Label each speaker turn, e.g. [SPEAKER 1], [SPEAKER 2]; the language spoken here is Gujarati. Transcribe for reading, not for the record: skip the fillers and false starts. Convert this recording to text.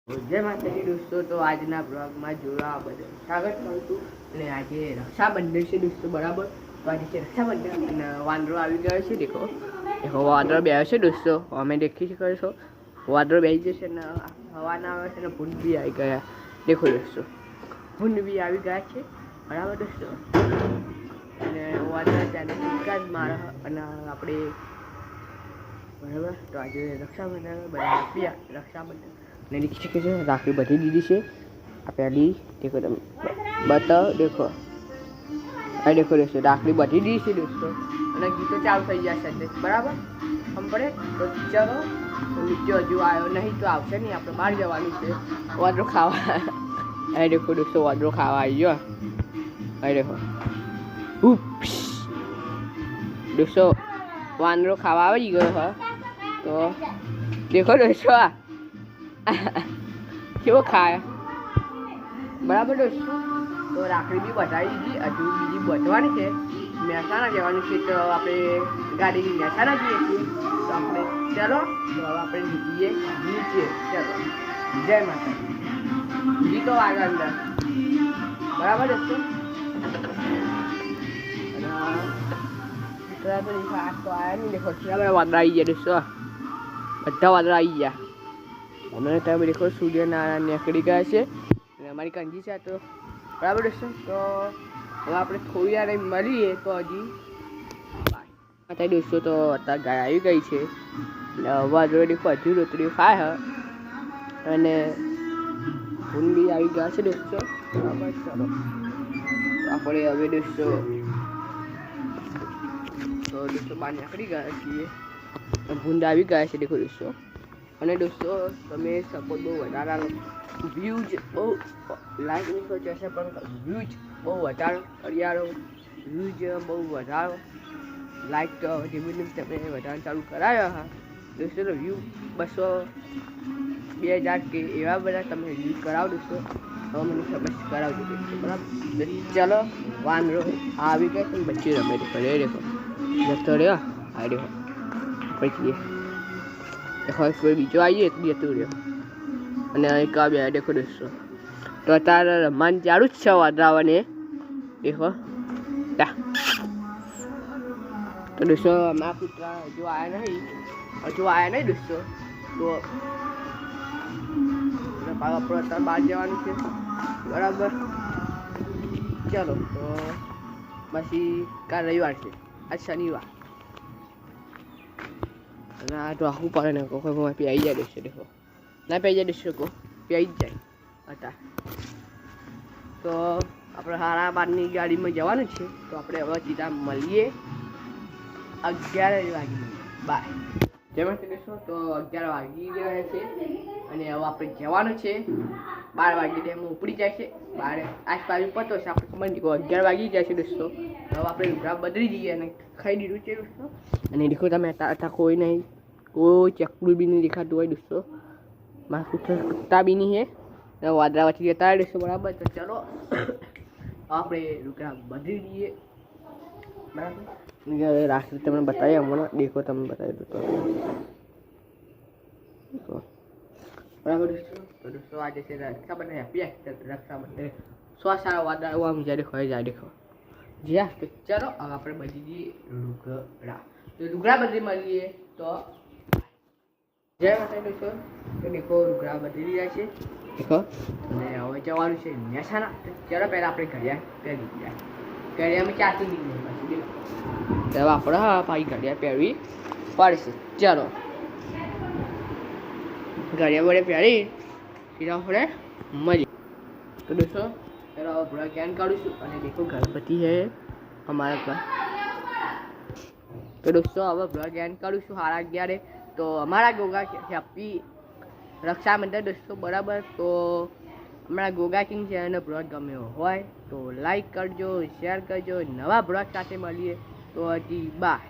[SPEAKER 1] જય માતાજી દોસ્તો, તો આજના બ્લોગમાં જોવા બદલ સ્વાગત કરું છું. અને આજે રક્ષાબંધન છે દોસ્તો, બરાબર. તો આજે છે રક્ષાબંધન અને વાંદરો આવી ગયો છે. દેખો વાંદરો બેહ્યો છે દોસ્તો, અમે દેખી શકો છો. વાંદરો બેસી જશે ને હવાના આવે છે ને ભૂંડ બી આવી ગયા. દેખો દોસ્તો, ભૂંડ બી આવી ગયા છે, બરાબર દોસ્તો. અને વાંદરા ત્યાં ટીકા જ મારે અને આપણે બરાબર. તો આજે રક્ષાબંધન બધા આપ્યા રક્ષાબંધન ને દેખી શકે છે. રાખડી બધી દીધી છે. આ પહેલી દેખો તમે બતાવો, દેખો આ દેખો દોસ્તો, રાખડી બધી દીધી છે દોસ્તો. અને ગીતો ચાલુ થઈ ગયા છે, બરાબર. ખબર પડે તો ચાલો. નીચે હજુ આવ્યો નહીં તો આવશે નહીં, આપણે બહાર જવાનું છે વાંદરો ખાવા. અહીં દેખો દોસ્તો, વાંદરો ખાવા આવી ગયો. અહીં દેખો ઉપ્સ દોસ્તો, વાંદરો ખાવા આવી ગયો હા. તો દેખો દોસ્તો, કેવો ખાય, બરાબર દોસ્તો. તો રાખડી બી બતાવી દીધી, હજુ બીજી બચવાની છે. મહેસાણા જવાનું છે, તો આપણે ગાડીની મહેસાણા જઈએ છીએ. તો આપણે ચાલો, તો હવે આપણે જઈએ નીચે. ચાલો, જય માતા ગીતો આગળ અંદર, બરાબર દોસ્તો. તો આવ્યા નહીં, દેખો વાદળા આવી ગયા દોસ્તો, બધા વાદળા આવી ગયા. હમણાં તમે દેખો સૂર્યનારાયણ નીકળી ગયા છે અને અમારી કંજી છે. તો બરાબર દોસ્તો, તો હવે આપણે થોડી વાર મળીએ. તો હજી બાય દોસ્તો. તો અત્યારે ગાય આવી ગઈ છે એટલે વાદળો દેખો હજુ રોતડીઓ ખાય હ અને ભૂન બી આવી ગયા છે દોસ્તો, બરાબર. ચાલો આપણે હવે દોસ્તો બહાર નીકળી ગયા છીએ. ભૂંડ આવી ગયા છે દેખો દોસ્તો. અને દોસ્તો તમે સપોર્ટ બહુ વધારે વ્યૂઝ બહુ લાઈક નહીં કરજો હશે, પણ વ્યૂઝ બહુ વધારે કરિયારો, વ્યૂઝ બહુ વધારો લાઈક તો ધીમે ધીમે તમે વધારે ચાલુ કરાવ્યા હા દોસ્તો. તો વ્યૂ 200 2000 કે એવા બધા તમે વ્યૂઝ કરાવો દોસ્તો. હવે મને સબસ્ક્રાઇબ કરાવજો દોસ્તો, બરાબર. ચાલો વાંદરો આવી ગયા છે, બચ્ચી રમે દેખો રે દેખો જતો રહ્યો. આ દેખો પછી દેખો કોઈ બીજો આવીએ તો જતું રહ્યો. અને એક બે દેખો દોસ્તો, તો અત્યારે રમવાનું ચાલુ જ છે વાદરાવાને દેખો. તો દોસ્તો અમારા પુત્ર હજુ આવ્યા નહીં દોસ્તો. તો આપણે અત્યારે બહાર જવાનું છે, બરાબર. ચાલો, તો પછી કાલ રવિવાર છે, આજ શનિવાર. અને આ તો આખું પડે ને કોઈ પી જાય દોસ્તો. દેખો ના પી જાય દોસ્તો, કો પી જ જાય હતા. તો આપણે 12:30ની ગાડીમાં જવાનું છે. તો આપણે હવે સીધા મળીએ 11 વાગે. બાય. જેમાં દોસ્તો, તો 11 વાગી ગયા છે અને હવે આપણે જવાનું છે 12 વાગે. ડેમો ઉપડી જાય છે 12 આસપાસ પતો છે, આપણે ખબર નહીં 11 વાગી જાય છે દોસ્તો. તો હવે આપણે લુગડા બદલી જઈએ અને ખાઈ દીધું છે દોસ્તો. અને દેખો તમે અત્યારે કોઈ નહીં, કોઈ ચકલું બી નહીં દેખાતું હોય દોસ્તો. મારા કુત્તા બી નહીં હે, વાદળા વચ્ચે જતા દોસ્તો, બરાબર. તો ચલો આપણે લુગડા બદલી દઈએ, બરાબર. રાખડી તમને બતાવી હમણાં, દેખો તમે બતાવી દો તો દેખો, બરાબર દોસ્તો. તો દોસ્તો આજે છે રક્ષાબંધન, હેપી રક્ષાબંધન. સારા વાદળા આમ જ્યારે ખોઈ જાય દેખો જ્યાં. તો ચાલો હવે આપણે બદલી દઈએ લુગડા. તો લુગડા બદલી મળીએ તો જય માતા દોસ્તો. તો દેખો લુગડા બદલી જાય છે દેખો. અને હવે જવાનું છે મહેસાણા. ચાલો પહેલાં આપણે ઘડિયાળ પહેરી જાય. ઘડિયાળમાં ચાતી નહીં પછી હવે આપણે હા ભાઈ ઘડિયાળ પહેરવી પડશે. ચાલો ઘડિયાળ વડે પહેરી સીધા આપણે મળી. તો દોસ્તો ચાલો હવે બ્લોગ એન્ડ કાઢું છું. અને દેખો ગણપતિ છે અમારા પર. તો દોસ્તો હવે બ્લોગ એન્ડ કાઢું છું 11:30. તો અમારા ગોગા હેપી રક્ષાબંધન દોસ્તો, બરાબર. તો હમણાં ગોગા કિંગ છે અને બ્લોગ ગમ્યો હોય તો લાઈક કરજો, શેર કરજો. નવા બ્લોગ સાથે મળીએ તો હજી બાય.